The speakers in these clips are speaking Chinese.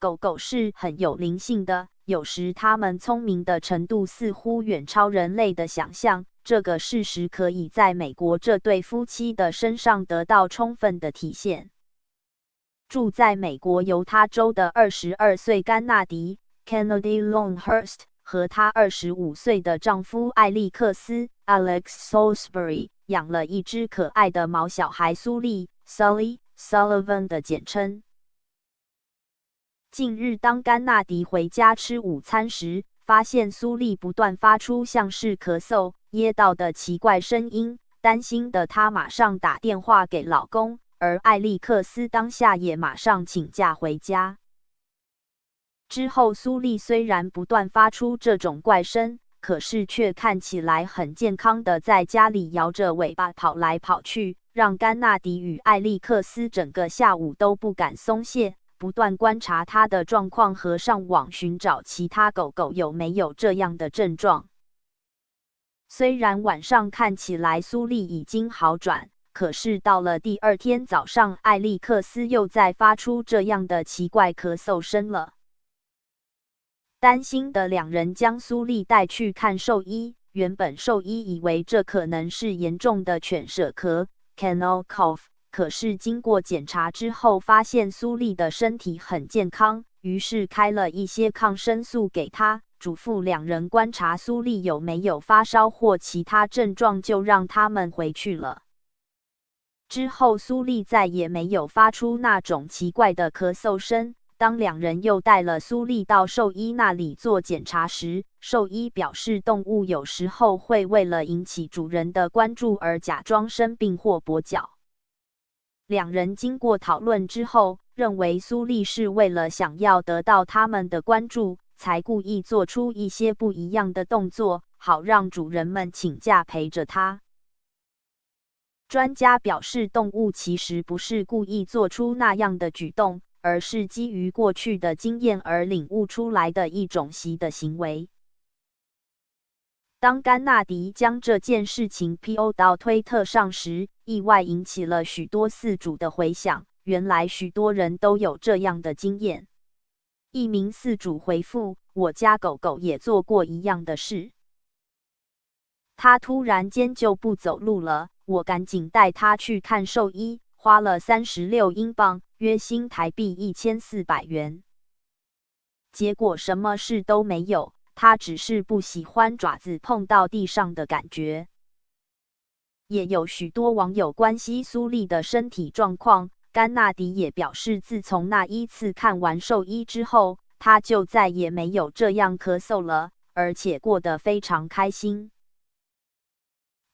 狗狗是很有灵性的，有时它们聪明的程度似乎远超人类的想象。这个事实可以在美国这对夫妻的身上得到充分的体现。住在美国犹他州的22岁甘纳迪 Kennedy Longhurst 和她25岁的丈夫艾利克斯 Alex Salisbury 养了一只可爱的毛小孩苏丽 Sully Sullivan 的简称。近日当甘纳迪回家吃午餐时，发现苏丽不断发出像是咳嗽、噎到的奇怪声音，担心的她马上打电话给老公，而艾利克斯当下也马上请假回家。之后苏丽虽然不断发出这种怪声，可是却看起来很健康的在家里摇着尾巴跑来跑去，让甘纳迪与艾利克斯整个下午都不敢松懈，不断观察她的状况和上网寻找其他狗狗有没有这样的症状。虽然晚上看起来苏丽已经好转，可是到了第二天早上，艾利克斯又在发出这样的奇怪咳嗽声了。担心的两人将苏丽带去看兽医，原本兽医以为这可能是严重的犬舍咳 kennel cough， 可是经过检查之后发现苏丽的身体很健康，于是开了一些抗生素给她，嘱咐两人观察苏丽有没有发烧或其他症状，就让他们回去了。之后苏丽再也没有发出那种奇怪的咳嗽声。当两人又带了苏丽到兽医那里做检查时，兽医表示动物有时候会为了引起主人的关注而假装生病或跛脚。两人经过讨论之后，认为苏丽是为了想要得到他们的关注，才故意做出一些不一样的动作，好让主人们请假陪着她。专家表示，动物其实不是故意做出那样的举动，而是基于过去的经验而领悟出来的一种习的行为。当甘纳迪将这件事情 PO 到推特上时，意外引起了许多饲主的回响，原来许多人都有这样的经验。一名饲主回复：我家狗狗也做过一样的事。它突然间就不走路了，我赶紧带它去看兽医，花了36英镑，约新台币1400元。结果什么事都没有，它只是不喜欢爪子碰到地上的感觉。也有许多网友关心苏丽的身体状况，甘纳迪也表示，自从那一次看完兽医之后，他就再也没有这样咳嗽了，而且过得非常开心。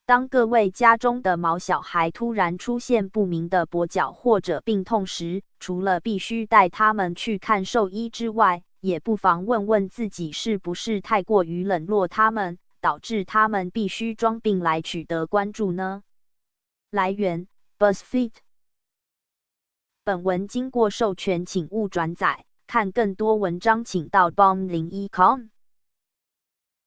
当各位家中的毛小孩突然出现不明的跛脚或者病痛时，除了必须带他们去看兽医之外，也不妨问问自己是不是太过于冷落他们，导致他们必须装病来取得关注呢？来源 BuzzFeed。 本文经过授权，请勿转载。看更多文章请到 bomb01.com。